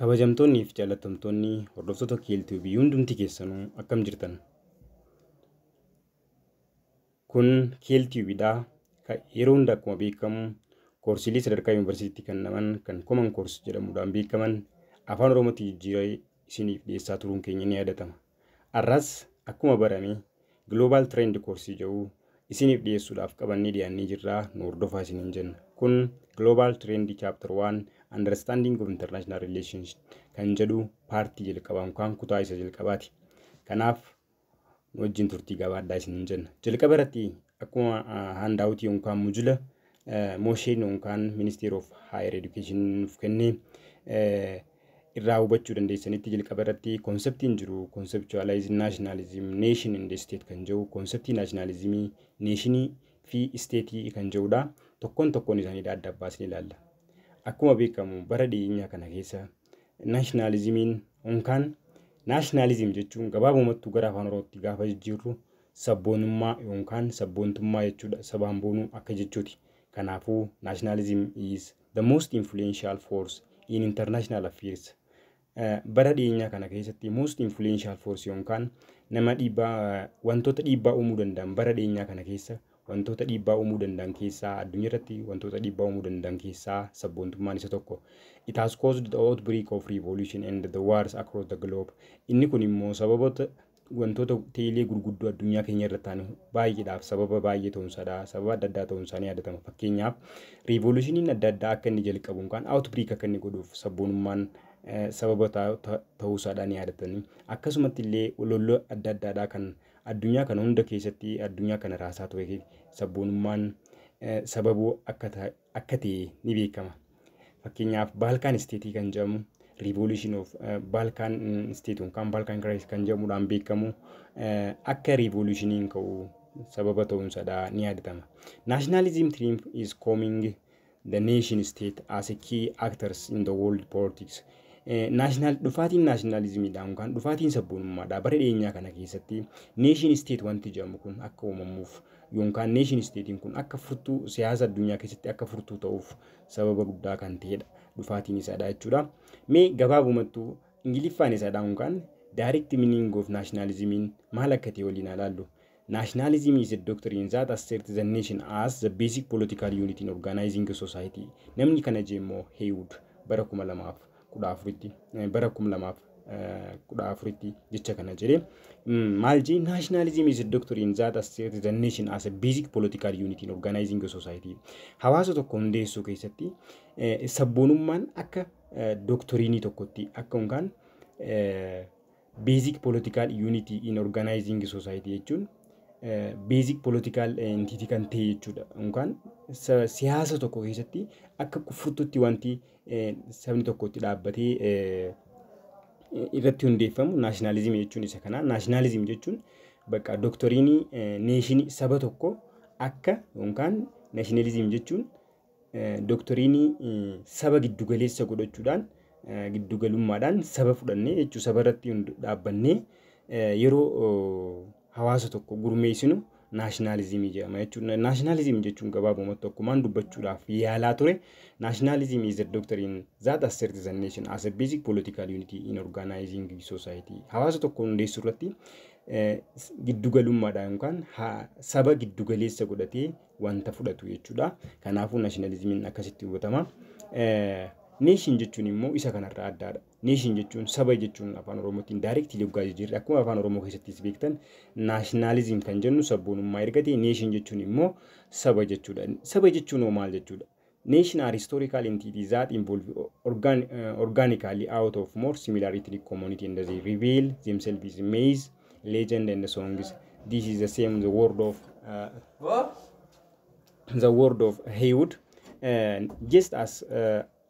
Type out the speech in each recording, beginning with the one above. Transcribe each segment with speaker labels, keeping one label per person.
Speaker 1: Kabajamtoonni fi jaallatamtoonni hordoftoota KLTV hundumti keessanuu akkam jirtan. Kun KLTVdha. Yeroo hunda akkuma beekamu koorsiilee sadarkaa yuunivarsiitii kennaman kan common course jedhamuudhaan beekaman afaan Oromootti jijjiiree isiniif dhiyeessaa turuun keenya ni yaadatama. Har'as akkuma barame global trend koorsii jedhu isiniif dhiyeessuudhaaf qabannee dhiyaannee jirra. Nu hordofaa isiniin jenna. Kun global trend chapter 1 understanding of international relations kan jedhu paartii jalqabaa kan kutaa isa jalqabaati. Kanaaf nu wajjin turtii gabaadhaa isiniin jenna. Jalqaba irratti akkuma handaawutii yookaan mujula mooshin yookaan Ministry of Higher Education nuuf kennee irraa hubachuu dandeessanitti jalqaba irratti konseptiin jiru conceptualizing nationalism nation and state kan jedhu konseptii nationalismii nationii fi stateii kan jedhudha. Tokkoon isaanii adda baasnee ilaalla. Akkuma beekamu bara dhiyeenyaa kana keessa nationalismiin yookaan nationalism jechuun gabaabumatti gara afaan Oromootti gaafa jijjiirru sabboonummaa yookaan sabboontummaa jechuudha. Sabaan boonuu akka jechuuti. Kanaafuu nationalism is the most influential force in international affairs. Bara dhiyeenyaa kana keessatti most influential force yookaan nama dhiibbaa wantoota dhiibbaa uumuu danda'an bara dhiyeenyaa kana keessa wantoota dhiibbaa uumuu danda'an keessaa addunyaa irratti wantoota dhiibbaa uumuu danda'an keessaa sabboontummaan isa tokko. It has caused the outbreak of revolution and the wars across the globe. Inni kun immoo sababoota wantoota teelee gurguddoo addunyaa keenya irratti ta'an baay'eedhaaf sababa baay'ee ta'uunsaadha. Sababa adda addaa ta'uunsaa ni yaadatama. Fakkeenyaaf revolutioniin adda addaa akka inni jalqabu yookaan outbreak akka inni godhuuf sabboonummaan sababa ta'uusaadha ni yaadatani. Akkasumatti illee lolloo adda addaadhaa kan addunyaa kana hunda keessatti addunyaa kana raasaa ture sabboonummaan sababuu akka ta'e ni beekama. Fakkeenyaaf Balkan State kan jedhamu revolution of Balkan State yookaan Balkan crisis kan jedhamuudhaan beekamu akka revolutioniin ka'u sababa ta'uunsaadha ni yaadatama. Nationalism triumph is coming the nation state as a key actors in the world politics. Dhufaatiin nationalismiidhaan yookaan dhufaatiin sabboonummaadha bara dhiyeenyaa kana keessatti nation state wanti jedhamu kun akka uumamuuf yookaan nation statein kun akka furtuu siyaasa addunyaa keessatti akka furtuu ta'uuf sababa guddaa kan ta'edha. Dhufaatiin isaadha jechuudha. Mee gabaabumattuu Ingiliffaan isaadhaan yookaan direct meaning of nationalism maal akka ta'e waliin ilaallu. Nationalism is a doctrine that asserts the nation as the basic political unit in organizing a society. Namni kana jeemmoo Heywood bara 2014tti bara 2014tti jecha kana jedhe maal jee nationalism is a doctrine that asserts the nation as a basic political unit in organizing a society. Hawaasa tokko hundeessuu keessatti sabboonummaan akka doktoriinii tokkotti akka yookaan basic political unity in organizing a society jechuun basic political entity kan ta'e jechuudha. Yookaan siyaasa tokko keessatti akka furtuutti wanti sabni tokko itti dhaabbatee irratti hundeeffamu nationalism jechuun isa kana. Nationalism jechuun bakka doktoriinii nation saba tokko akka yookaan nationalism jechuun doktoriinii saba giddugaleessa godhachuudhaan giddugalummaadhaan saba fudhannee jechuun saba irratti dhaabbannee yeroo hawaasa tokko gurmeessinu nationalism jedhama jechuudha. Nationalism jechuun gabaabumatti tokkummaan dubbachuudhaaf yaalaa ture. Nationalism is a doctrine that asserts the nation as a basic political unity in organizing society. Hawaasa tokko hundeessuu irratti giddugalummaadhaan yookaan saba giddugaleessa godhatee wanta fudhatu jechuudha. Kanaafuu nationalismiin akkasitti hubatama. Nation jechuun immoo isa kanarraa addaadha. Nation jechuun saba jechuun afaan Oromootiin directly yoggaa jijjiirre akkuma afaan Oromoo keessattis beektan nationalism kan jennu sabboonummaa erga ta'e nation jechuun immoo saba jechuudha. Saba jechuun maal jechuudha? Nation are historical entities that involve organically out of more similar ethnic community and they reveal themselves in maize, legend and songs. This is the same the word of Heywood. Just as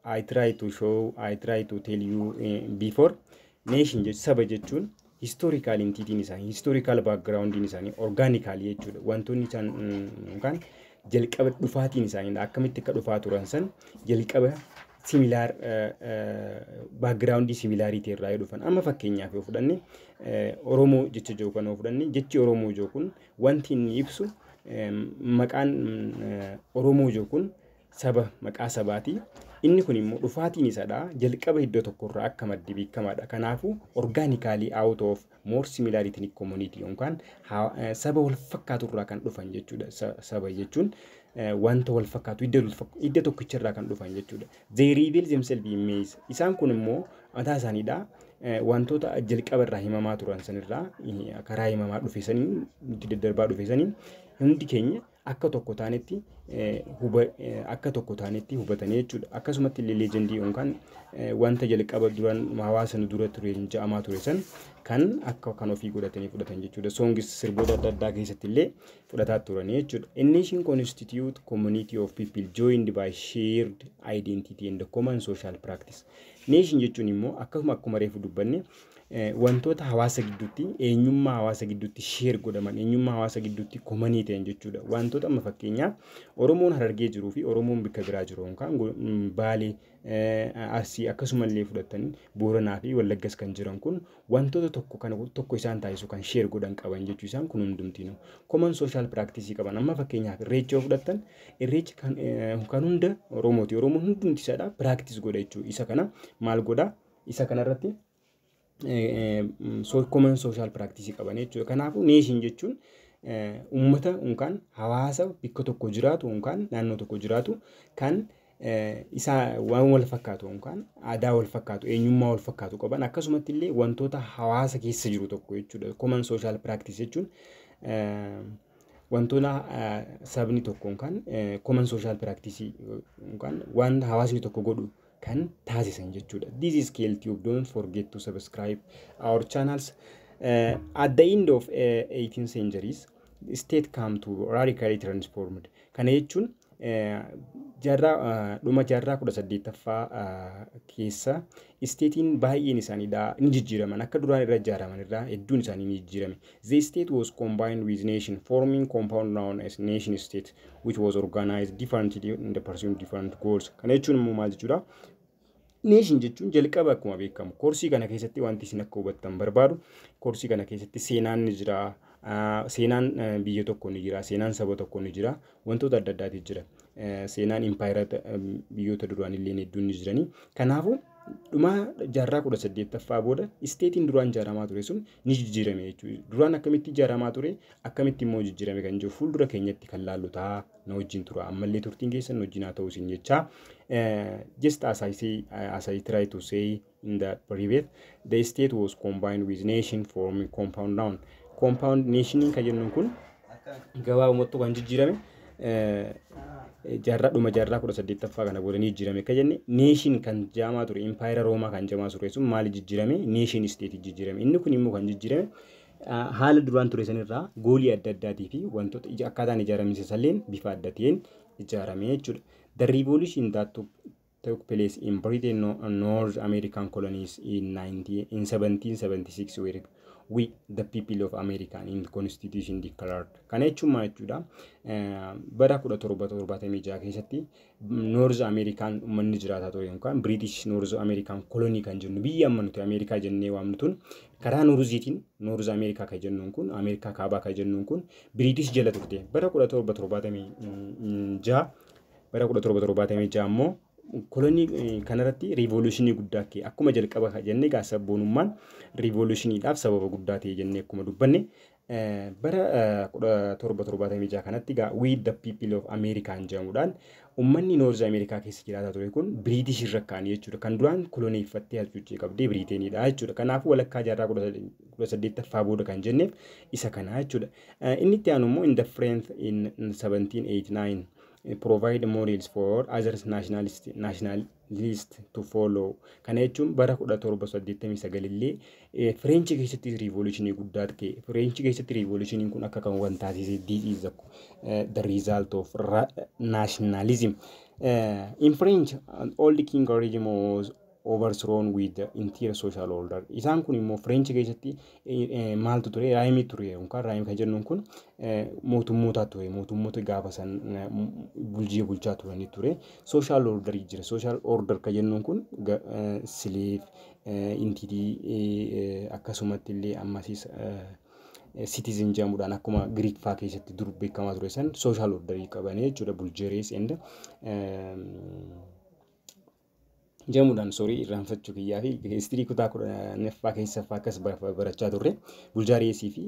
Speaker 1: I try to tell you before, nation saba jechuun historical entity isaanii historical background isaanii organically jechuudha. Wantoonni isaan yookaan jalqaba dhufaatiin isaanii akkamitti akka dhufaa turan san jalqaba similar background similarity irraa dhufan. Amma fakkeenyaaf yoo fudhanne Oromoo jecha jiru kana yoo fudhanne jechi Oromoo jiru kun wanti inni ibsu maqaan Oromoo jiru kun saba maqaa sabaati. Inni kun immoo dhufaatiin isaadha jalqaba iddoo tokkorraa akka maddi beekamaadha. Kanaafuu organically out of more similarity in community yookaan saba wal fakkaaturraa kan dhufan jechuudha. Saba jechuun wanta wal fakkaatu iddoo tokkicharraa kan dhufan jechuudha. They reveal themselves in ways. Isaan kun immoo mataa isaaniidha. Wantoota jalqaba irraa himamaa turan sanirraa karaa himamaa dhufeesanii nuti daddarbaa dhufeesanii hundi keenya akka tokko taanetti hubatanii jechuudha. Akkasumatti illee leejendii yookaan wanta jalqaba duraan hawaasa nu dura ture ja'amaa ture san kan akka kan ofii godhatanii fudhatan jechuudha. Soongis sirboota adda addaa keessatti illee fudhataa turanii jechuudha. A nation constitute community of people joined by shared identity and common social practice. Nation jechuun immoo akkuma reefu dubbanne wantoota hawaasa gidduutti eenyummaa hawaasa gidduutti share godhaman eenyummaa hawaasa gidduutti komanii ta'an jechuudha. Wantoota amma fakkeenyaaf Oromoon Harargee jiruu fi Oromoon bakka biraa jiru yookaan Baalee Arsii akkasumallee fudhatanii Booranaa fi Wallaggas kan jiran kun wantoota tokko isaan taasisu kan share godhan qaban jechuu isaan kun hundumtiinuu common social practice qaban. Amma fakkeenyaaf Irreecha yoo fudhattan Irreechi kan hunda Oromooti. Oromoon hundumti isaadha practice godha jechuu. Isa kana maal godha? Isa kanarratti common social practice qaban jechuudha. Kanaafuu nation jechuun uummata yookaan hawaasa bakka tokko jiraatu yookaan naannoo tokko jiraatu kan isa waan wal fakkaatu yookaan aadaa wal fakkaatu eenyummaa wal fakkaatu qaban akkasumatti illee wantoota hawaasa keessa jiru tokko jechuudha. Common social practice jechuun wantoota sabni tokko yookaan common social practice yookaan waan hawaasni tokko godhu kan taasisan jechuudha. This is KLTube. Don't forget to subscribe our channels. At the end of 18th centuries, the state came to radically transformed. Kana jechuun dhuma jaarraa 18ffaa keessa isteetiin baay'een isaaniidha ni jijjiiraman akka duraan irra ijaaraman irraa hedduun isaanii ni jijjiirame. The state was combined with nation, forming compound known as nation state, which was organized differently in the pursuit of different goals. Kana jechuun immoo maal jechuudha? Nation jechuun jalqaba akkuma beekamu koorsii kana keessatti wanti isin akka hubattan barbaadu koorsii kana keessatti seenaan ni jira. Seenaan biyya tokko ni jira, seenaan saba tokko ni jira, wantoota adda addaati jira. Seenaan impaayirata biyyoota duraan illee hedduun ni jirani. Kanaafuu dhuma jaarraa 18ffaa booda isteetiin duraan ijaaramaa ture sun ni jijjiirame jechuudha. Duraan akkamitti ijaaramaa ture akkamitti immoo jijjiirame kan jiru fuuldura keenyatti kan laallu ta'a na wajjin tura. Ammallee turtiin keessan wajjin haa ta'u isin jecha. Just as I try to say in the previous, the state was combined with nation forming compound noun. Compound nationing kan jennuun kun gabaabumatti kan jijjiirame dhuma jaarraa 18ffaa kana booda ni jijjiirame kan jenne nation kan jaamaa ture impaayira Roomaa kan jaamaa ture sun maali jijjiirame nation state jijjiirame. Inni kun immoo kan jijjiirame haala duraan ture sanirraa goolii adda addaatii fi wantoota akkaataan ijaaramiinsa salleen bifa adda ta'een ijaarame jechuudha. The revolution that took place in Britain and North American colonies in 1776 were we the people of America in the constitution declared. Kana jechuun maal jechuudha? Bara 1776 keessatti North American uummanni jiraataa ture yookaan British North American colony kan jennu biyya amma nuti Ameerikaa jennee waamnu tun karaa Noorziitiin North America kan jennuun kun Ameerikaa kaabaa kan jennuun kun British jala turte. Bara 1776 ammoo kolonii kanarratti revolutionii guddaa kee akkuma jalqaba jennee sabboonummaan revolutioniidhaaf sababa guddaa ta'e jennee akkuma dubbanne bara 1776 kanatti we the people of America jedhamuudhaan ummanni North America keessa jiraataa ture kun British irra kaanii jechuudha. Kan duraan koloniifattee hacuuccee qabdee Biriiteeniidha jechuudha. Kanaafuu walakkaa jaarraa 18ffaa booda kan jenneef isa kana jechuudha. Inni itti aanu immoo in the French in 1789 provide models for other nationalists to follow. Kana jechuun bara 1789 illee French keessatti revolutionii guddaa ta'e. French keessatti revolutioniin kun akka kan waan taasise this is the result of nationalism. In French, old king regime was overthrown with the interior social order. Isaan kun immoo French keessatti maaltu ture? Raayimii ture yookaan raayim kan jennuun kun mootummoota ture. Mootummoota gaafa san bulchaa turanii ture. Social order jira. Social order kan jennuun kun slave entity akkasumatti illee ammasis citizen jedhamuudhaan akkuma Greek faa keessatti dur beekamaa ture san social order qabanii jechuudha. Bulcheres and jamuudhaan soorii irraanfachuu kiyyaa fi histirii kutaa 10ffaa keessaffaa akkas barachaa turre buljaariyeesii fi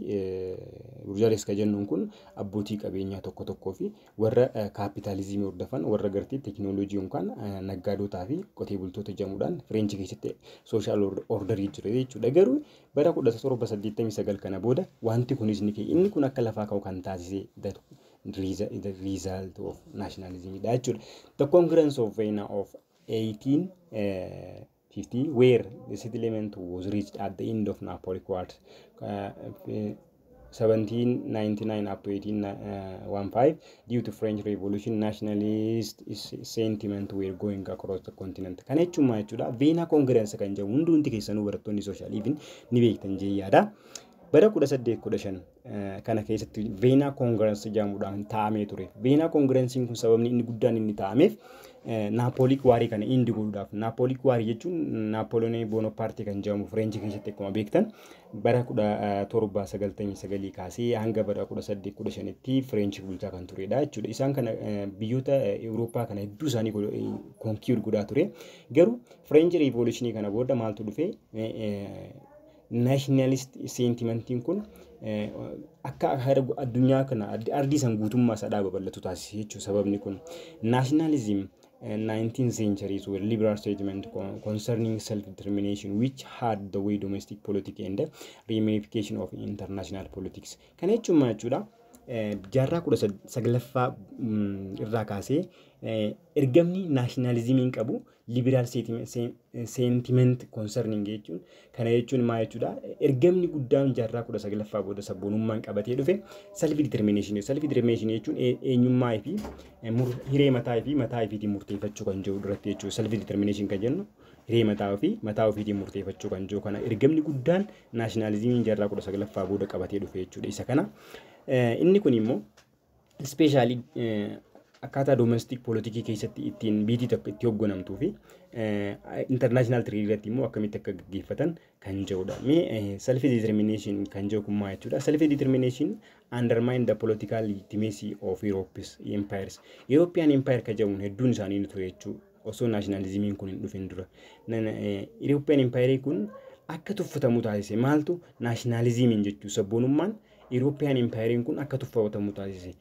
Speaker 1: buljaariyees ka jennuun kun abbootii qabeenyaa tokko tokkoo fi warra kaapitaalizimii hordofan warra gartii teekinooloojii yookaan naggaadotaa fi qotee bultoota jamuudhaan Fireenchi keessatti sooshaal ordarii jira jechuudha. Garuu bara 1789 kana booda wanti kunis ni ka'e inni kun akka lafaa ka'u kan taasise the result of nationalism dha jechuudha. The Congress of Vienna of 1850 where the settlement was reached at the end of Napoleonic Wars 1799 up to 1815 due to French Revolution nationalist sentiment were going across the continent. Kana jechuun maal jechuudha? Vienna Congress kan jedhamu hundi keessanuu barattoonni sooshaaliifiin ni beektan jechuudha. Bara 1815 kana keessatti Vienna Congress jedhamuudhaan taa'amee ture. Vienna Congress kun sababni inni guddaan inni taa'ameef Napoleonic War kana indi godhuudhaaf. Napoleonic War jechuun Napoleon Bonaparte kan jedhamu French keessatti akkuma beektan bara 1799 kaasee hanga bara 1815tti French bulchaa kan turedha jechuudha. Isaan kana biyyoota Awurooppaa kana hedduu isaanii conquer godhaa ture. Garuu French Revolution kana booda maaltu dhufe nationalist sentimentiin kun akka addunyaa kana ardii san guutummaa isaa babal'atu taasise jechuudha. Sababni kun nationalism 19th century so liberal statement concerning self-determination which had the way domestic politics and the reunification of international politics. Kana jechuun maal jechuudha? Jaarraa 19ffaa irraa kaasee ergamni nationalismiin qabu liberal sentiment concerning jechuun kana jechuun maal jechuudha? Ergamni guddaan jaarraa 19ffaa booda sabboonummaan qabatee dhufe self determination jechuun eenyummaa fi hiree mataa ifiitiin murteeffachuu kan jiru duratti jechuudha. Self determination kan jennu hiree mataa ofiitiin murteeffachuu kan jiru kana ergamni guddaan nationalismiin jaarraa 19ffaa booda qabatee dhufe jechuudha. Isa kana inni kun immoo especially akkaataa domestic politikii keessatti ittiin biitii tokko itti hoogganamtuu fi international trade irratti immoo akkamitti akka gaggeeffatan kan jedhudha. Self determination kan jedhu kun maal jechuudha? Self determination undermine the political legitimacy of Europe's empires. European empire kan jedhamu hedduun isaanii ni ture jechuudha. Osoo nationalismiin kun hin dhufin dura. European empire kun akka tuffatamu taasise maaltu nationalismiin jechuudha. Sabboonummaan European empire kun akka tuffatamu taasise.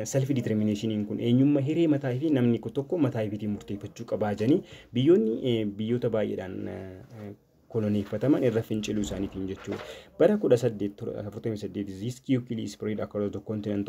Speaker 1: Self determination kun eenyummaa hiree mataa fi namni tokko mataa ifiitiin murteeffachuu qabaa jedhanii biyyoota baay'eedhaan koloneeffataman irra finciluu isaaniitiin jechuudha. Bara 1848 this quickly spread across the continent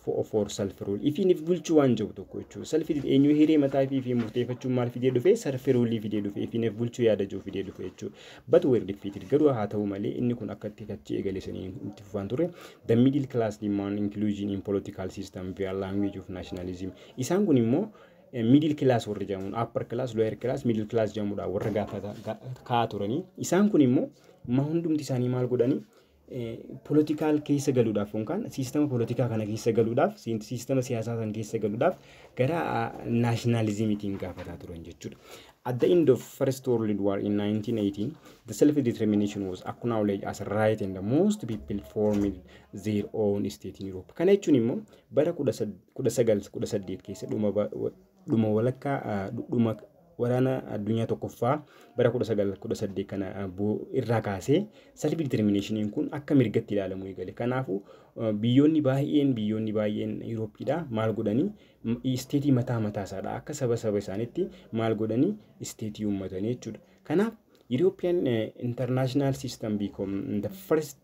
Speaker 1: for self rule. If bulchuu waan jiru tokko jechuudha. Self eenyu hiree mataa fi murteeffachuun maal fidee dhufe self rule fidee dhufe if bulchuu yaada jiru fidee dhufe jechuudha. But were defeated. Garuu haa ta'u malee inni kun akka itti eegaleessanii itti fufaan ture. The middle class demand inclusion in political system via language of nationalism. Isaan kun immoo middle class warra jedhamuun upper class, lower class, middle class jedhamuudha warra gaafata kaa turanii. Isaan kun immoo hundumti isaanii maal godhanii political keessa galuudhaaf yookaan sistema politikaa kana keessa galuudhaaf sistema siyaasaa sana keessa galuudhaaf gara nationalismiitiin gaafataa turan jechuudha. At the end of First World War in 1918, the self-determination was acknowledged as a right and most people formed their own state in Europe. Kana jechuun immoo bara 1918 keessa dhuma walakkaa dhuma waraana addunyaa tokkoffaa bara 1918 kana irraa kaasee self determination kun akka mirgatti ilaalamu eegale. Kanaafuu biyyoonni baay'een Euroopidha maal godhanii isteetii mataa isaadha akka saba isaaniitti maal godhanii isteetii uummatanii jechuudha. Kanaaf European international system become the first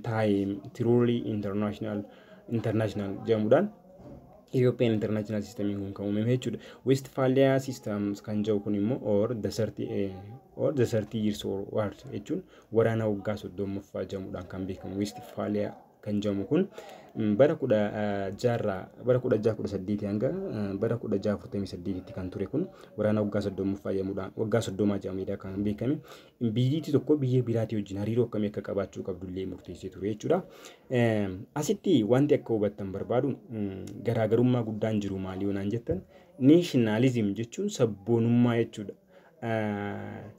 Speaker 1: time truly international jedhamuudhaan European international system kun kan uumame jechuudha. Westphalia systems kan jedhu kun immoo or the 30 years war jechuun waraana waggaa 30ffaa jedhamuudhaan kan beekamu. Westphalia kan jedhamu kun bara 1618 hanga bara 1648 kan ture kun waraana waggaa 30ffaa jedhamuudhaan waggaa 30 jedhamuudhaan kan beekame. Biyyi tokko biyya biraatii wajjin hariiroo akkamii akka qabaachuu qabdullee murteessee ture jechuudha. Asitti wanti akka hubattan barbaadu garaagarummaa guddaan jiru maali yoonaan jettan nationalism jechuun sabboonummaa jechuudha.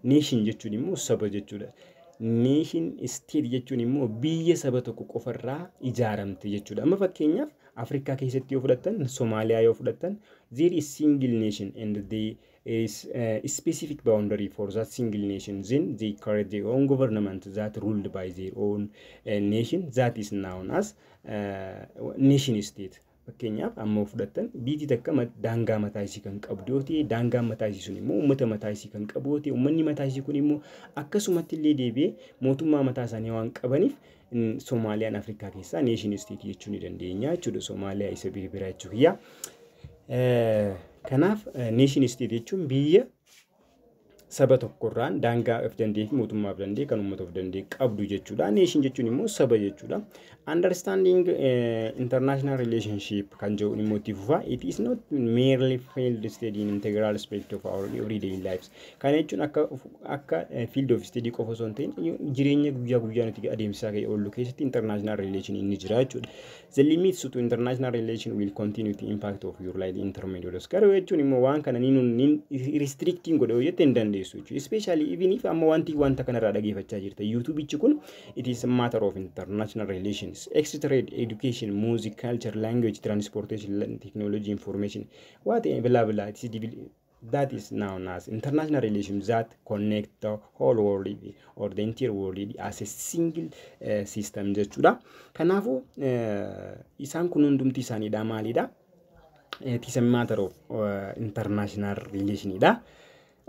Speaker 1: Nation jechuun immoo saba jechuudha. Nation state jechuun immoo biyya saba tokko qofarraa ijaaramte jechuudha. Amma fakkeenyaaf Afrikaa keessatti yoo fudhattan, Somaaliyaa yoo fudhattan, there is single nation and they is a specific boundary for that single nation. Then they create their own government that ruled by their own nation. That is known as nation state. Fakkeenyaaf amma fudhattan biyyi takka daangaa mataa isii kan qabdu yoo ta'e daangaan mataa isii sun immoo uummata mataa isii kan qabu yoo ta'e uummanni mataa isii kun immoo akkasumatti illee deebi'ee mootummaa mataa isaanii waan qabaniif Soomaaliyaan Afrikaa keessaa nation state jechuu ni dandeenya jechuudha. Soomaaliyaa isa biraa jechuudha. Kanaaf nation state jechuun biyya saba tokkorraan daangaa of dandee fi mootummaa of dandee kan uummata of dandee qabdu jechuudha. Nation jechuun immoo saba jechuudha. Understanding international relationship kan jedhu immoo itti fufa. It is not merely field study in integral aspect of our everyday lives. Kana jechuun akka field of study qofa osoo hin ta'in jireenya guyyaa guyyaa nuti adeemsisaa ka'e oollu keessatti international relation inni jira jechuudha. The limits to international relation will continue to impact of your life intermediaries. Garuu jechuun immoo waan kana niin restricting godhe hojjette hin dandeessu jechuudha. Especially even if amma wanta kanarraa dhageeffachaa jirta. YouTube kun it is a matter of international relations. Trade, education, music, culture, language, transportation, technology, information, what blah blah. That is known as international relations that connect the whole world or the entire world as a single system jechuudha. Kanaafuu isaan kun hundumti isaaniidha maalidha? It is a matter of international relationidha.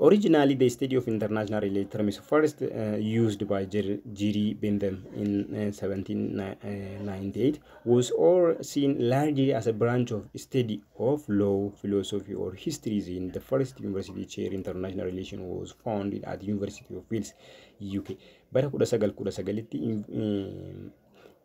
Speaker 1: Originally, the study of international relations first used by Jerry Bentham in 1798 was all seen largely as a branch of study of law, philosophy, or history. In the first university chair international relations was founded at the University of Wales, UK. Bara 1919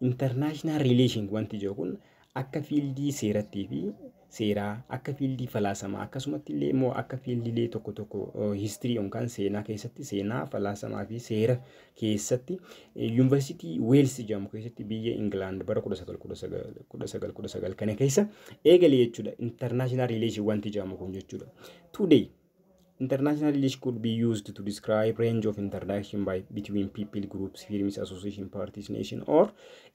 Speaker 1: international relations wanti jedhu akka fiildii seeratti fi seeraa akka fiildii falaasamaa akkasumatti illee immoo akka fiildiilee tokko history yookaan seenaa keessatti seenaa falaasamaa fi seera keessatti University Wales jedhamu keessatti biyya England bara 1919 kana keessa eegalee jechuudha. International relations wanti jedhamu kun jechuudha. Today international relations could be used to describe range of interaction between people, groups, firms, association, parties, nation, or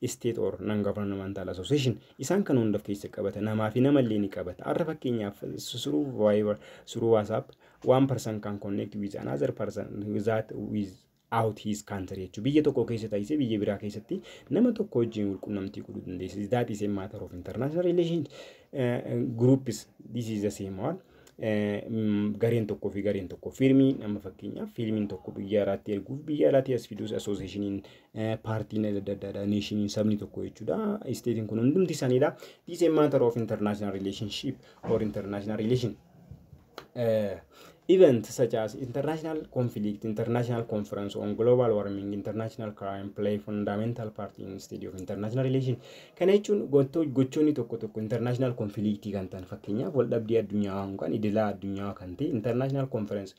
Speaker 1: state or non-governmental association. Isaan kan hundaaf keessa qabata. Namaa fi namallee ni qabata. Arra fakkeenyaaf through Viber, through WhatsApp, one person can connect with another person without his country jechuudha. Biyya tokko keessa taa'isee biyya biraa keessatti nama tokko wajjin walqunnamtii godhuu dandeessi. That is a matter of international relations. Groups, this is the same one. Gareen tokko fi gareen tokko firmii nama fakkeenyaaf firmiin tokko biyya alaatti erguuf biyya alaatti as fiduus associationiin paartiin adda addaa nationiin sabni tokko jechuudha. Statein kun hundumti isaaniidha. This is a matter of international relationship or international relation. Events such as international conflict, international conference on global warming, international crime play fundamental part in the study of international relations. Kana jechuun gochoonni tokko international conflict kan ta'an fakkeenyaaf wal dhabdee addunyaa yookaan idilaa addunyaa kan ta'e international conference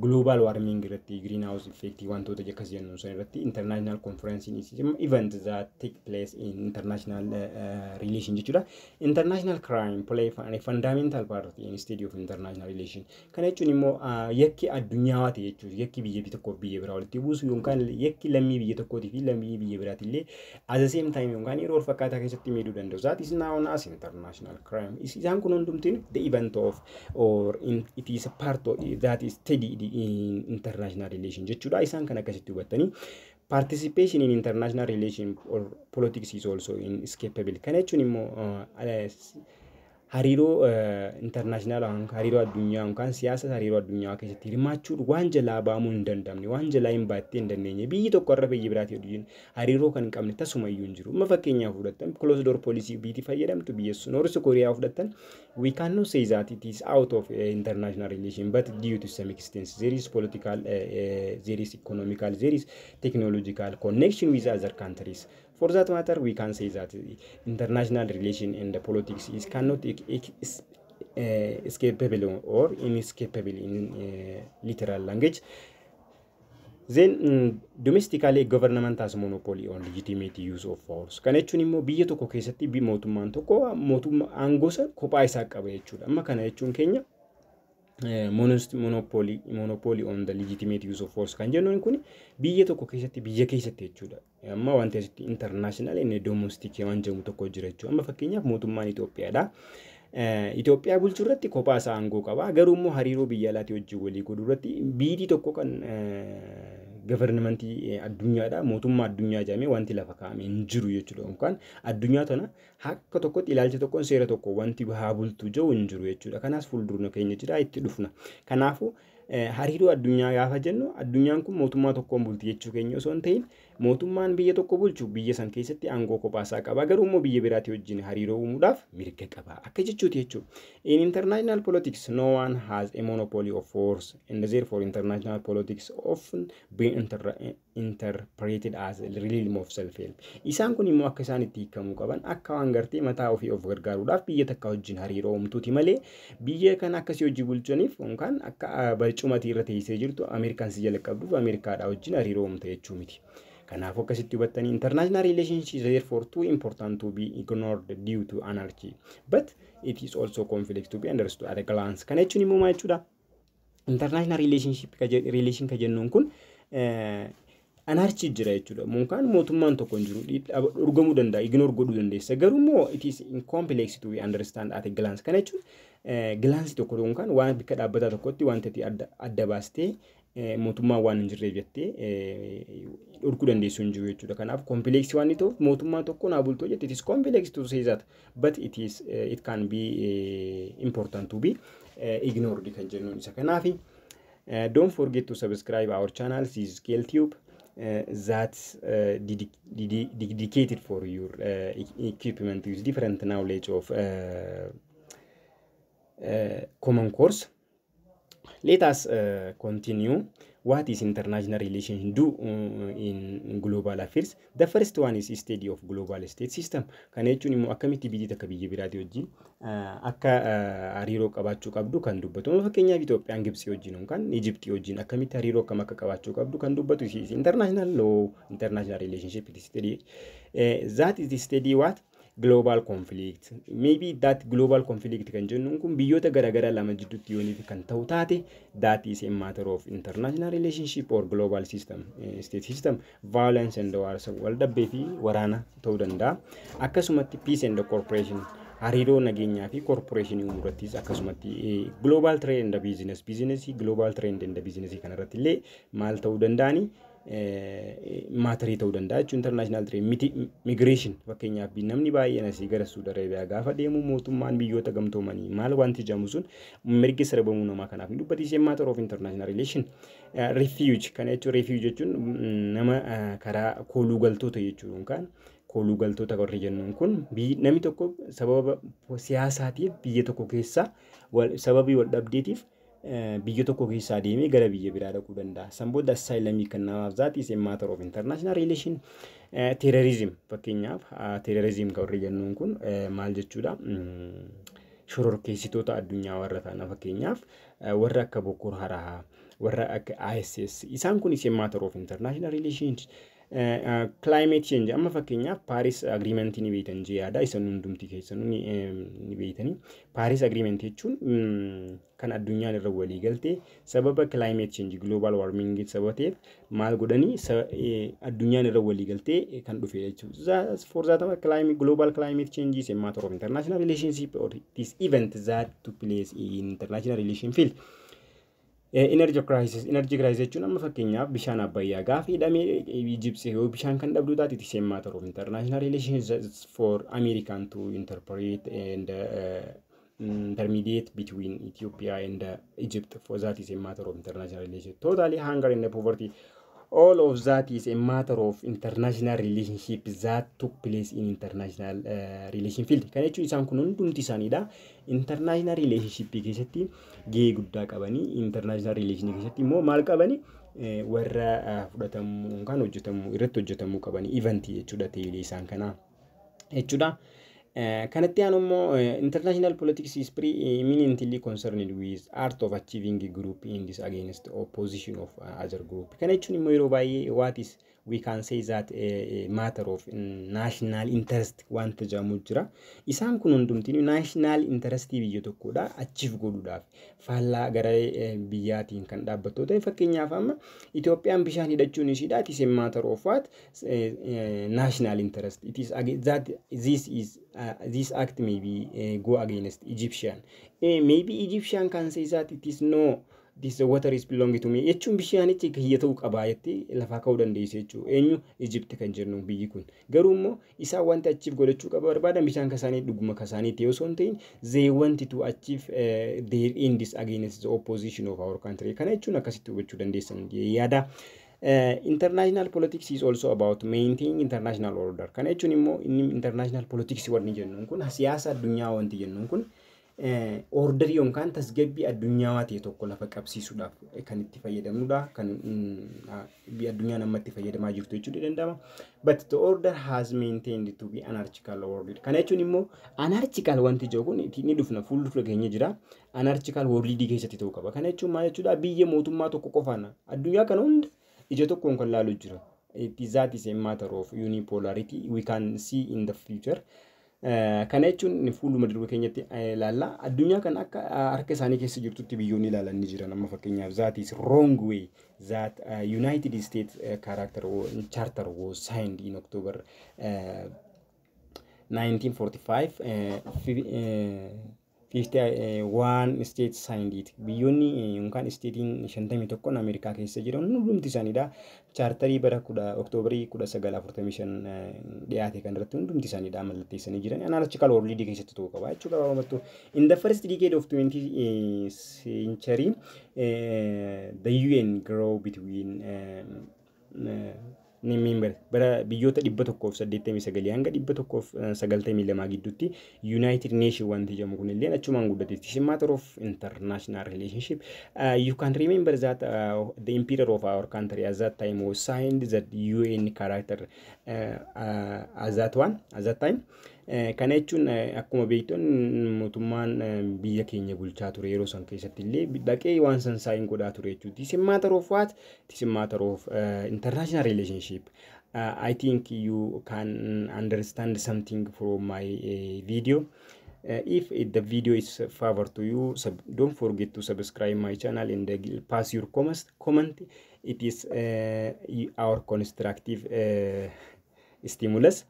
Speaker 1: global warming irratti greenhouse effect wantoota akkas jennu san irratti international conference is event that take place in international relation jechuudha. International crime play a fundamental part in study of international relation. Kana jechuun immoo yakki addunyaa ta'e jechuudha. Yakki biyya tokko biyya biraa walitti buusu yookaan yakki lammii biyya tokkootii fi lammii biyya biraati illee at the same time yookaan yeroo fakkaataa keessatti miidhuu danda'u. That is known as international crime. Isaan kun hundumtiin the event of or it is a part of that is studied in international relation jechuudha. Isaan kan akkasitti hubattanii participation in international relation or politics is also inescapable. Kana jechuun immoo hariiroo international hariiroo addunyaa yookaan siyaasa hariiroo addunyaa keessatti hirmaachuun waan jalaa baamuu hin dandamne waan jalaa hin baattee hin dandeenye biyyi tokko irra biyyi biraatti wajjin hariiroo kan qabne tasuma iyyuu hin jiru. Amma fakkeenyaaf fudhattan closed door policy biyyi fayyadamtu biyya North Korea fudhattan we cannot say that it is out of international relation but due to some extent there is political there is economical there is technological connection with other countries. For that matter, we can say that international relation and the politics is cannot escapable or inescapable in literal language. Then domestically government has monopoly on legitimate use of force. Kana jechuun immoo biyya tokko keessatti mootummaan tokko mootummaa aangosa kophaa isaa qaba jechuudha. Amma kana jechuun keenya monopoly on the legitimate use of force kan jennuun kun biyya tokko keessatti jechuudha. Amma wanti asitti international and domestic waan jedhamu tokko jira jechuudha. Amma fakkeenyaaf mootummaan Itoophiyaadha. Itoophiyaa bulchuu irratti kophaa isaa aangoo qaba. Garuu immoo hariiroo biyya alaatii wajjin walii godhuu irratti biidii tokko kan gavarnimentii addunyaadha. Mootummaa addunyaa jedhamee wanti lafa kaa'ame hin jiru jechuudha. Yookaan addunyaa tana akka tokkotti ilaalcha tokkoon seera tokko wanti haa bultu jiru hin jiru jechuudha. Kanaas fuuldurna keenya jira itti dhufna. Kanaafuu hariiroo addunyaa gaafa jennu addunyaan kun mootummaa tokkoon bulti jechuu keenya osoo hin ta'in mootummaan biyya tokko bulchu biyya san keessatti aangoo kophaa qaba. Garuu immoo biyya biraatii wajjin hariiroo uumuudhaaf mirga qaba. Akka jechuuti jechuudha. In international politics, no one has a monopoly of force, and therefore international politics often being interpreted as a realm of self-help. Isaan kun immoo akka isaan itti hiikamuu qaban akka waan gartee mataa ofii of gargaaruudhaaf biyya takka wajjin hariiroo uumtuuti malee biyya kan akkasii hojii bulchaniif yookaan akka barcumatii irra teessee jirtu Ameerikaan si jala qabduuf Ameerikaadhaa wajjin hariiroo uumta jechuu miti. Kanaafuu akkasitti hubattanii international relationships are therefore too important to be ignored due to anarchy, but it is also complex to be understood at a glance. Kana jechuun immoo maal jechuudha? International relation ka jennuun kun anarchy jira jechuudha. Mukaan mootummaan tokko hin jiru dhorgamuu danda'a, ignore godhuu dandeessa. Garuu immoo it is complex to be understand at a glance. Kana jechuun glance tokko yookaan waan bikka dhaabbataa tokkotti wantati adda baastee mootummaa waan hin jirreef jettee dhorkuu dandeessu hin jiru jechuudha. Kanaaf complex waan ta'uuf mootummaa tokko naa bultoo jette it is complex to say that, but it can be important to be ignored kan jennuun isa. Kanaaf don't forget to subscribe our channel. This is ScaleTube. That's dedicated for your equipment with different knowledge of common course. Let us continue. What is international relations do in global affairs? The first one is study of global state system. Kana jechuun immoo akkamitti biyyi takka biyya biraatii wajjin akka hariiroo qabaachuu qabdu kan dubbatu. Fakkeenyaaf Itoophiyaan Gibxii wajjin yookaan Ijiptii wajjin akkamitti hariiroo akkam akka qabaachuu qabdu kan dubbatu international law, international relationship study. That is the study what? Global conflict. Maybe that global conflict kan jennuun kun biyyoota garaagaraa lama jidduutti yooniif kan ta'u taate that is a matter of international relationship or global system, state system. Violence and wars wal dhabbee fi waraana ta'uu danda'a. Akkasumatti peace and cooperation hariiroo nageenyaa fi corporation uumurattis akkasumatti global trade and business global trade and business kanarratti illee maal ta'uu danda'ani maatarii ta'uu danda'a jechuun international trade migration fakkeenyaaf namni baay'een asii gara Saudi Arabia gaafa deemu mootummaan biyyoota gamtoomanii maal wanti jedhamu sun mirgi sarbamuu namaa kanaaf ni dubbatisee matter of international relation. Refuge kana jechuun refuge jechuun nama karaa kooluu galtoota jechuun kan kooluu galtoota warri jennuun kun namni tokko sababa siyaasaatiif biyya tokko keessa sababii wal dhabdeetiif biyya tokko keessa deemee gara biyya biraa dhaquu danda'a. Sanbooda asylum kan namaaf that is a matter of international relation. Terrorism fakkeenyaaf terrorism kan warri jennuun kun maal jechuudha? Shororkeessitoota addunyaa warra ta'an fakkeenyaaf warra akka Boko Haram, warra akka ISIS isaan kun is a matter of international relations. Climate change amma fakkeenyaaf Paris agreement ni beektan jiyaada isa hundumti keessan ni beektani. Paris agreement jechuun kan addunyaan irra walii galtee sababa climate change global warming sabateef maal godhanii addunyaan irra walii galtee kan dhufe jechuudha. For that global climate change is a matter of international relationship or this event that took place in international relation field. Energy crisis jechuun amma fakkeenyaaf bishaan Abbayyaa gaafa hidhamee Egypt yoo bishaan kan dhabdu taate it is a matter of international relations for American to interpret and intermediate between Ethiopia and Egypt. For that is a matter of international relations. Totally hunger and poverty, all of that is a matter of international relationship that took place in international relation field. Kan jechuun isaan kun hundumti isaaniidha. International relationship keessatti gahee guddaa qabanii international relation keessatti immoo maal qabanii warra fudhatamu kan hojjetamu irratti hojjetamuu qabanii event jechuudha ta'ee isaan kana jechuudha. Kanatti aanummoo international politics is preeminently concerned with art of achieving a group in this against opposition of other group. Kana jechuun immoo yeroo baay'ee what is we can say that a matter of national interest wanta jedhamu jira. Isaan kun hundumtiin national interest biyya tokkodha achieve godhuudhaaf faallaa gara biyyaatiin kan dhaabbatoo ta'e fakkeenyaaf amma Itoophiyaan bishaan hidhachuun ishiidha it is a matter of what national interest. It is that this is this act may be go against Egyptian. Maybe Egyptian can say that it is no, this water is belonging to me. Jechuun bishaanichi kiyya ta'uu qabaa jettee lafaa ka'uu dandeesse jechuudha. Eenyu Egypt kan jennu biyyi kun. Garuu immoo isaan wanti achiif godhachuu qaba barbaadan bishaan kasaanii dhuguma kasaanii ta'e osoo hin ta'in they want to achieve their ends against the opposition of our country. Kana jechuun akkasitti hubachuu dandeessan yaada. International politics is also about maintaining international order. Kana jechuun immoo international politics wanni jennuun kun siyaasa addunyaa wanti jennuun kun order yookaan tasgabbii addunyaa ta'e tokko lafa qabsiisuudhaaf kan itti fayyadamnudha. Kan addunyaan amma itti fayyadamaa jirtu jechuudha danda'ama. But the order has maintained to be anarchical order. Kana jechuun immoo anarchical wanti jiru kun ni dhufna fuuldura keenya jira. Anarchical world keessatti ta'uu qaba. Kana jechuun maal jechuudha biyya mootummaa tokko qofaana addunyaa kana hunda ija tokkoon kan laalu jira. That is a matter of unipolarity we can see in the future. Kana jechuun fuuluma dura keenyatti ilaalla addunyaa kan akka harka isaanii keessa jirtutti biyyoonni ilaalan ni jiran amma fakkeenyaaf that is wrong way that United States charter was signed in October 1945. 51 states signed it. Biyyoonni yookaan statiin 51 Ameerikaa keessa jiran hundumti isaaniidha. Chartarii bara Oktoobarii 1945 dhiyaate kan irratti hundumti isaaniidha mallatteessanii jiran. Anarchical world keessatti ta'uu qaba jechuudha gabaabumatti. In the first decade of 20th century, the UN grew between ni member bara biyyoota 189 hanga 192 gidduutti United Nations wanti jedhamu kun illee achumaan guddate. It is a matter of international relationship. You can remember that the emperor of our country at that time was signed that UN character at that time. Kana jechuun akkuma beektan mootummaan biyya keenya bulchaa ture yeroo san keessatti illee dhaqee waan san saayin godhaa ture jechuudha. It is a matter of what? It is a matter of international relationship. I think you can understand something from my video. If the video is favor to you, don't forget to subscribe my channel and pass your comment. It is our constructive stimulus.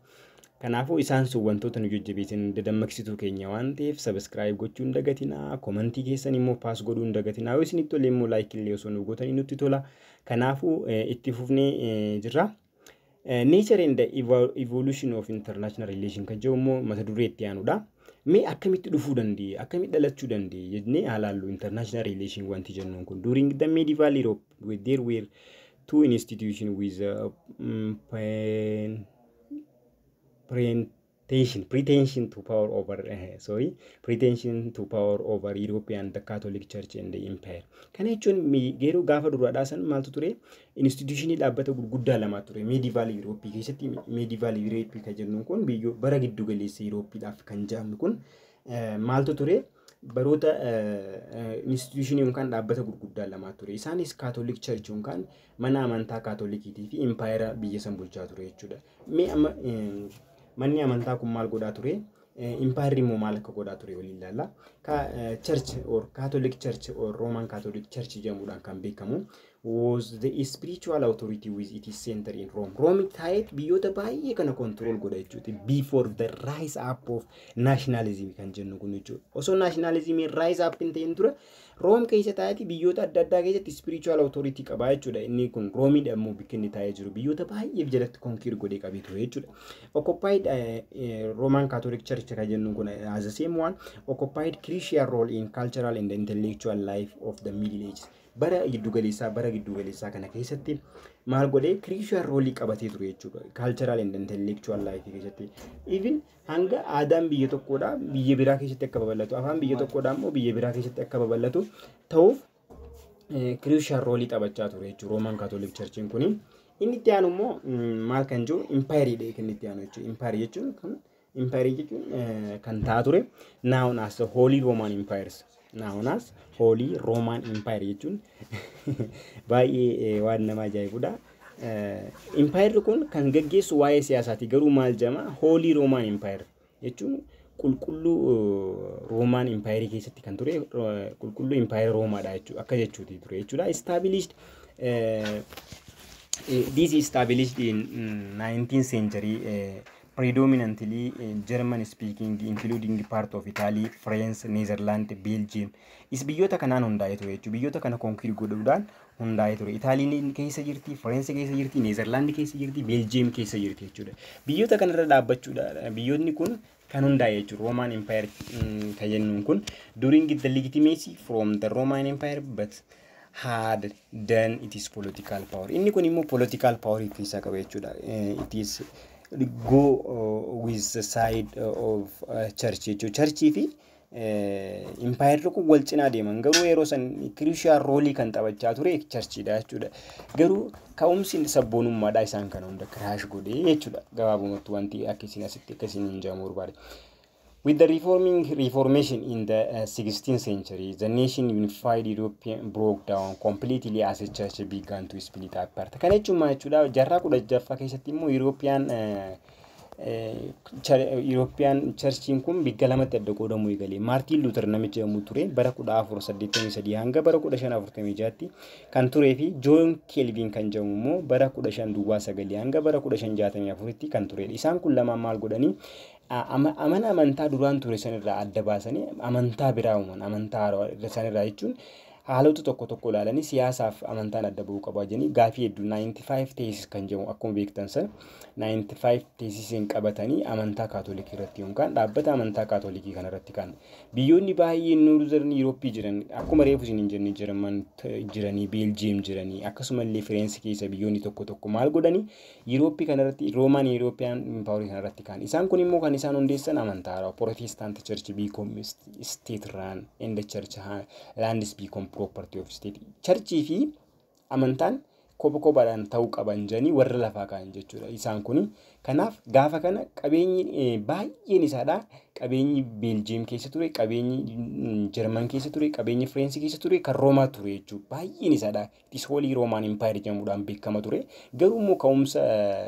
Speaker 1: Kanaafuu isaan sun wantoota nu jajjabeessan dadammaksituu keenya waan ta'eef subscribe gochuun dagatinaa, commentii keessan immoo pass godhuun dagatinaa. Yoo isinitti tolle immoo like illee osoo nu gootanii nutti tola. Kanaafuu itti fufnee jirra. Nature and the evolution of international relation kan jedhu immoo mata duree itti aanudha. Mee akkamitti dhufuu danda'e, akkamitti dhalachuu danda'e jennee haalaallu international relation wanti jennuun kun. During the medieval Europe there were two institutions with pretension to power over European, the Catholic Church and the Empire. Kana jechuun yeroo gaafa duraadhaa san maaltu ture institutionii dhaabbata gurguddaa lama ture medieval Europe keessatti. Medieval Europe kan jennuun kun biyyo bara giddu galeessa Europeedhaaf kan jedhamu kun maaltu ture baroota institutionii yookaan dhaabbata gurguddaa lama ture. Isaanis Catholic Church yookaan mana amantaa Catholikiitii fi Empire biyya san bulchaa ture jechuudha. Mee amma manni amantaa kun maal godhaa ture? Empire immoo maal akka godhaa ture waliin ilaalla. Church or Catholic Church or Roman Catholic Church jedhamuudhaan kan beekamu was the spiritual authority with its center in Rome. Rome taa'eet biyyoota baay'ee kana control godha jechuudha. Before the rise up of nationalism kan jennu kun jechuudha. Osoo nationalism rise up hin ta'in dura Rome keessa taa'eeti biyyoota adda addaa keessatti spiritual authority qabaa jechuudha. Inni kun Roomidha immoo bakka inni taa'ee jiru biyyoota baay'eef jalatti conquer godhee qabee ture jechuudha. Occupied Roman Catholic Church kan jennu kun as the same one occupied crucial role in cultural and intellectual life of the Middle Ages. Bara giddu galeessaa kana keessatti maal godhee crucial role qabatee ture jechuudha. Cultural and intellectual life keessatti even hanga aadaan biyya tokkoodha biyya biraa keessatti akka babal'atu, afaan biyya tokkoodha immoo biyya biraa keessatti akka babal'atu ta'uuf crucial role taphachaa ture jechuudha Roman Catholic Church kun. Inni itti aanu immoo maal kan jiru empire dha kan itti aanu jechuudha. Empire jechuun kan ta'a ture known as the Holy Roman Empires. Known as Holy Roman Empire jechuun baay'ee waan nama ajaa'ibudha. Empire kun kan gaggeessu waa'ee siyaasaati garuu maal jama Holy Roman Empire jechuun qulqulluu Roman Empire keessatti kan ture qulqulluu Empire Roomaadha jechuudha akka jechuuti ture jechuudha. Established this is established in 19th century predominantly German speaking, including part of Italy, France, Netherlands, Belgium. Is biyyoota kanaan hundaa'e ture jechuudha. Biyyoota kana konkiir godhuudhaan hundaa'e ture. Itaaliin keessa jirti, France keessa jirti, Netherlands keessa jirti, Belgium keessa jirti jechuudha. Biyyoota kanarra dhaabbachuudha. Biyyoonni kun kan hundaa'e jechuudha. Roman Empire kan jennuun kun during the legitimacy from the Roman Empire but had done it is political power. Inni kun immoo political power keessa qaba jechuudha. It is go with the side of church jechuudha. Churchii fi empire tokko wal cinaa deeman garuu yeroo san crucial role kan taphachaa ture churchidha jechuudha. Garuu ka'umsi sabboonummaadha isaan kana hunda crash godhee jechuudha. Gabaabumatti wanti akkasiin asitti akkasiin hin jaamu barbaade. With the reformation in the 16th century, the nation unified European broke down completely as a church began to split apart. Kana jechuun maal jechuudha? Jaarraa 16ffaa keessatti immoo European churchiin kun bigga lamatti adda qoodamuu eegale. Martin Luther namicha yommuu ture bara 1483 hanga bara 1546tti kan turee fi John Calvin kan jedhamu immoo bara 1529 hanga bara 1564tti kan turedha. Isaan kun lamaan maal godhanii amantaa duraan ture sanirraa adda baasanii amantaa biraa uuman amantaa sanirraa jechuun haalota tokko ilaalanii siyaasaaf amantaan adda bahuu qaba jedhanii gaafii hedduu 95 thesis kan jedhamu akkuma beektan san 95 thesis qabatanii amantaa kaatolikii irratti yookaan dhaabbata amantaa kaatolikii kana irratti kan biyyoonni baay'een Northern Europe jiran akkuma reefu isin hin jenne German jiranii Belgium jiranii akkasumallee France keessa biyyoonni tokko maal godhanii Europe kana irratti Roman European Empire kana irratti kan isaan kun immoo kan isaan hundeessan amantaa Protestant Church become state run and the church lands become property of state. Churchii fi amantaan kophaadhaan ta'uu qaban jedhanii warra lafaa kaan jechuudha. Isaan kuni kanaaf gaafa kana qabeenyi baay'een isaadha. Qabeenyi Belgium keessa ture, qabeenyi German keessa ture, qabeenyi France keessa ture, kan Roomaa ture jechuudha. Baay'een isaadha. It is Holy Roman Empire jedhamuudhaan beekama ture. Garuu immoo ka'umsa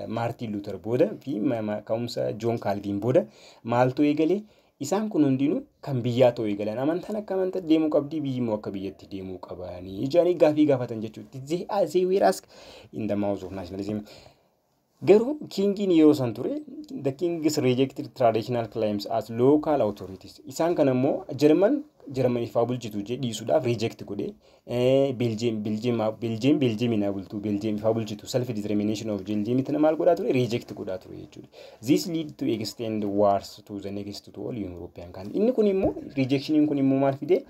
Speaker 1: Martin Luther booda fi ka'umsa John Calvin booda maaltu eegale? Isaan kun hundinuu kan biyyaa ta'uu eegalan amantaan akka amantaa deemuu qabdi biyyi immoo akka biyyatti deemuu qabanii ijaanii gaafii gaafatan jechuudha. They were asked in the mouth of nationalism. Garuu kingiin yeroo san ture the kings rejected traditional claims as local authorities. Isaan kan immoo German ifaa bulchitu dhiisuudhaaf reject godhe Belgium ina bultu Belgium ifaa bulchitu self determination of Belgium itti maal godhaa ture reject godhaa ture jechuudha. This lead to extend wars to the next to all European countries. Inni kun immoo rejectioniin kun immoo maal fide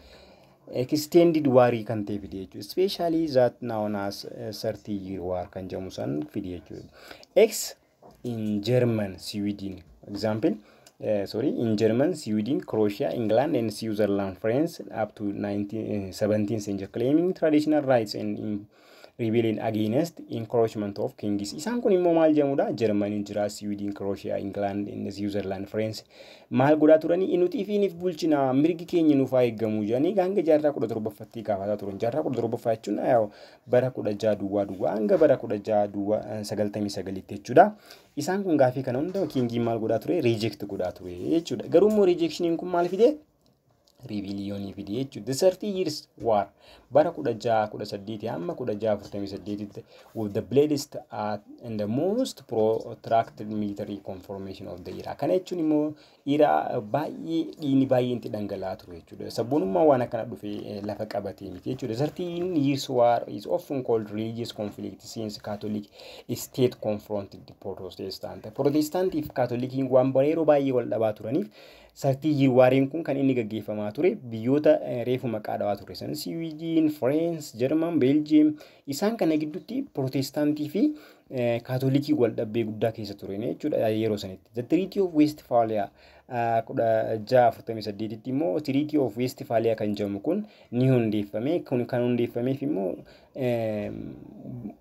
Speaker 1: extended war kan ta'e fide jechuudha. Especially that known as 30-year war kan jedhamu san fide jechuudha. X in German, Sweden, example. In German, Sweden, Croatia, England, and Switzerland, France, up to 17th century, claiming traditional rights and rebelling against encroachment of kings. Isaan kun immoo maal jedhamudha? Germany jira, Sweden, Croatia, England, and Switzerland, France. Maal godhaa turanii inuti ifiiniif bulchina mirgi keenya nuuf haa eegamu jedhanii hanga jaarraa 17ffatti gaafataa turan. Jaarraa 17ffaa jechuun bara 16 duwwaa hanga bara 1699 jechuudha. Isaan kun gaafii kana hunda kingiin maal godhaa ture? Reject godhaa ture jechuudha. Garuu immoo rejectioniin kun maal fide? Rebellion fide jechuudha. The 30 years war bara 1618 hamma 1648 with the bloodiest and the most protracted military conformation of the era. Kana jechuun immoo era baay'ee dhiini baay'een itti dhangala'aa ture jechuudha. Sabboonummaa waan akkana dhufee lafa qabatee miti jechuudha. 13 years war is often called religious conflict since Catholic state confronted the Protestant. Protestant fi Catholic waan bareeroo baay'ee wal dhabaa turaniif 30 year wareen kun kan inni gaggeeffamaa ture biyyoota reefu maqaa dhawaa ture san Sweden, France, German, Belgium isaan kana gidduutti Protestantii fi Catholic wal dhabbee guddaa keessa ture jechuudha yeroo sanitti. The Treaty of Westphalia 1648 immoo Treaty of Westphalia kan jedhamu kun ni hundeeffame kan hundeeffameef immoo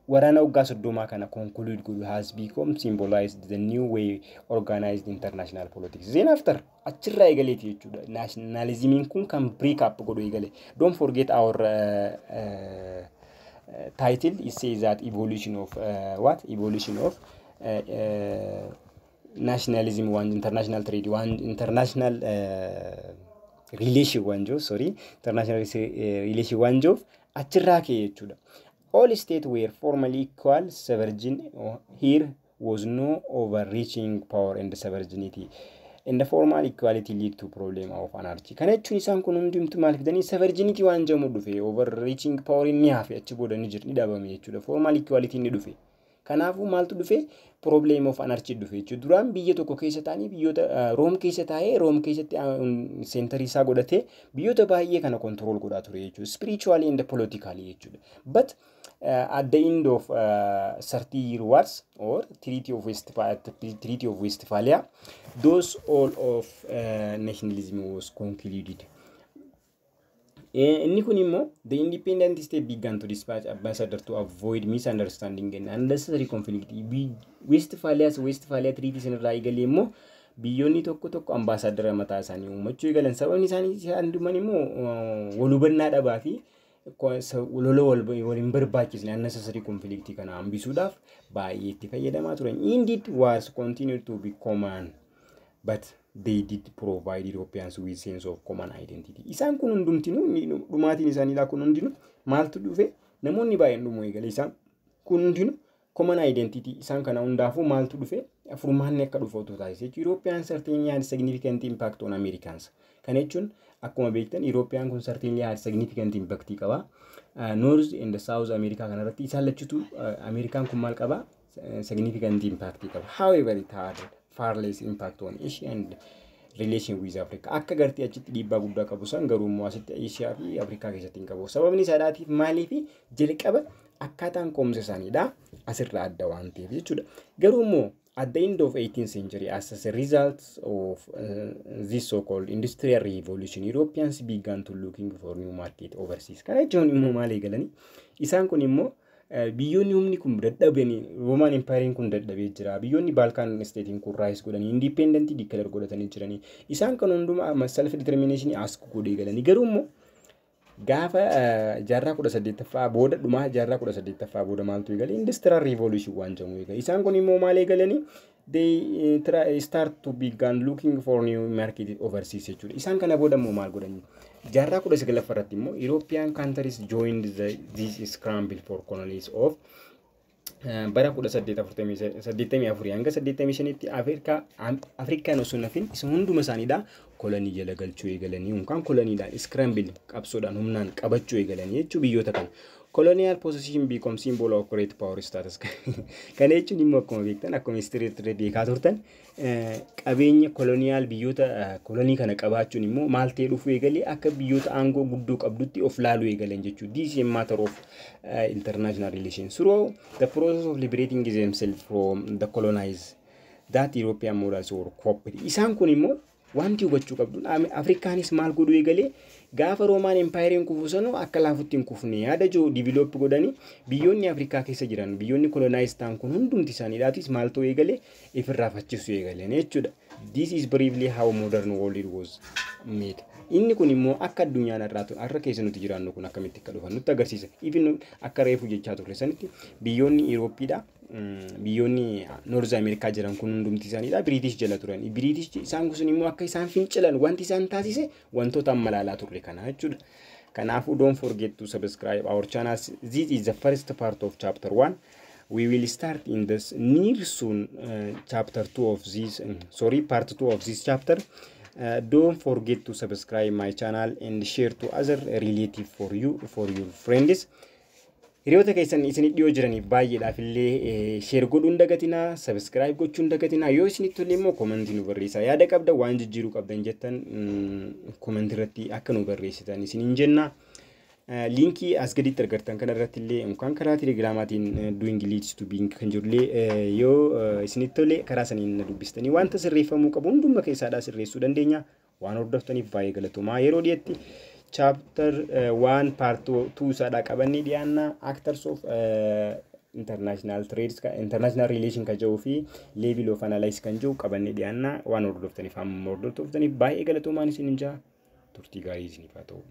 Speaker 1: waraana waggaa 30 kana conclude good has become symbolized the new way organized international politics. Then after achirraa eegaleeti jechuudha. Nationalism kun kan break up godhu eegale. Don't forget our title. It says that evolution of evolution of nationalism, one international trade, one international relation one job, international relation one job achirraa kee jechuudha. All states were formally equal sovereign here was no overreaching power and sovereignty. And the formal equality lead to problem of anarchy. Kana jechuun isaan kun hundumtu maal fidanii sovereignty waan jedhamu dhufe overreaching power inni hafe achi booda ni dhabame jechuudha. Formal equality ni dhufe. Kanaafuu maaltu dhufe problem of anarchy dhufe jechuudha. Duraan biyya tokko keessa ta'anii biyyoota Room keessa taa'ee Room keessatti center isaa godhatee biyyoota baay'ee kana control godhaa ture jechuudha. Spiritually and politically jechuudha. But at the end of 30 years or Treaty of Westphalia, those all of nationalism was concluded. Inni kun immoo the independent state began to dispatch ambassadors to avoid misunderstanding and unnecessary conflict. Westphalia Treaty sanirraa eegalee immoo biyyoonni tokko ambassadara mataa isaanii uumachuu eegalan. Sababni isaanii hundumaan immoo wal hubannaa dhabaa fi lola waliin barbaachisne unnecessary conflict kana hambisuudhaaf baay'ee itti fayyadamaa turan. Indeed wars continued to be common, but they did provide Europeans with sense of common identity. Isaan kun hundumtinu dhumaatiin isaanii kun hundinu maaltu dhufe namoonni baay'een dhumuu eegale. Isaan kun hundinu common identity isaan kana hundaafuu maaltu dhufe furmaanni akka dhufu taasise. Europeans certainly had significant impact on Americans. Kana jechuun akkuma beektan European kun certainly had significant impact qaba. North and the South America kanarratti isaan lachutu American kun maal qaba significant impact qaba. However, it had far less impact on Asia and relation with Africa. Akka gartee achitti dhiibbaa guddaa qabu san garuu immoo asitti Asia fi Africa keessatti hin qabu. Sababni isaadhaatiif maaliif jalqaba akkaataan qoomsa isaaniidha asirraa adda waan ta'eef jechuudha. Garuu immoo at the end of 18th century, as a result of this so-called industrial revolution, Europeans began to looking for new market overseas. Kana jechuun immoo maal eegalanii isaan kun immoo biyyoonni humni kun dadhabanii Roman Empire kun dadhabee jira. Biyyoonni Balkan state kun rise godhanii independent declare godhatanii jiranii. Isaan kan hundumaa self determination ask godhee galanii. Garuu immoo gaafa jaarraa 18ffaa booda dhumaa jaarraa 18ffaa booda maaltu eegale industrial revolution waan jedhamu eegale. Isaan kun immoo maal eegalanii they start to begin looking for new market overseas jechuudha. Isaan kana booda immoo maal godhanii jaarraa 19ffatti immoo European countries joined this scramble for colonies of bara 1884 hanga 85tti Afrikaan osoo nafin isa hunduma isaaniidha kolonii jala galchuu eegalanii yookaan koloniidhaan scramble qabsoodhaan humnaan qabachuu eegalanii jechuun biyyoota kana. Colonial possession become symbol of great power status. Kana jechuun immoo akkuma beektan akkuma history beekaa turtan qabeenya colonial biyyoota kolonii kana qabaachuun immoo maal ta'ee dhufuu eegalee akka biyyoota aangoo guddoo qabdutti of laaluu eegalan jechuudha. This is a matter of international relations. Through the process of liberating themselves from the colonized that European models were copied. Isaan kun immoo wanti hubachuu qabdu Afrikaanis maal godhuu eegalee gaafa Roman Empire kufuusanu akka laafutti hin kufne yaada joo develop godhanii biyyoonni Afrikaa keessa jiran biyyoonni colonized ta'an kun hundumti isaaniidhaatis maal ta'uu eegalee ifirraa fachisuu eegaleen jechuudha. This is briefly how modern world was made. Inni kun immoo akka addunyaan har'a keessa nuti jiraannu kun akkamitti akka dhufan nutti agarsiisa. Even akka reefu jechaa turre sanitti biyyoonni Eurooppiidha. Biyyoonni North America jiran kun hundumti isaaniidha British jala turan. British isaan kun immoo akka isaan fincilan wanti isaan taasise wantoota ammalaalaa turre kana jechuudha. Kanaafuu don't forget to subscribe our channel. This is the first part of chapter 1. We will start in this near soon chapter 2 of this part 2 of this chapter. Don't forget to subscribe my channel and share to other relatives for your friends. Hiriyoota keessan isinit dhiyoo jiraniif baay'eedhaaf illee share godhuun dagatinaa, subscribe gochuun dagatinaa. Yoo isinit tolle immoo comment nu barreessaa. Yaada qabda waan jijjiiruu qabdan jettan comment irratti akka nu barreessitan isinin jenna. Linkii as gaditti argattan kana irratti illee yookaan karaa Telegramaatiin doing leads to being kan jirullee yoo isinit tolle karaa saniin dubbistanii wanta sirreeffamuu qabu hunduma keessaadhaa sirreessuu dandeenya. Waan hordoftaniif baay'ee galatoomaa. Yeroo dhiyeetti chapter 1 part 2 sadha qabanni dhiyaanna actors of international trades international relation kan jiru fi level of analysis kan jiru qabanni dhiyaanna waan hordoftaniif baay'ee galatoomaa isinin jaa turtii gaarii isiniif haa ta'u.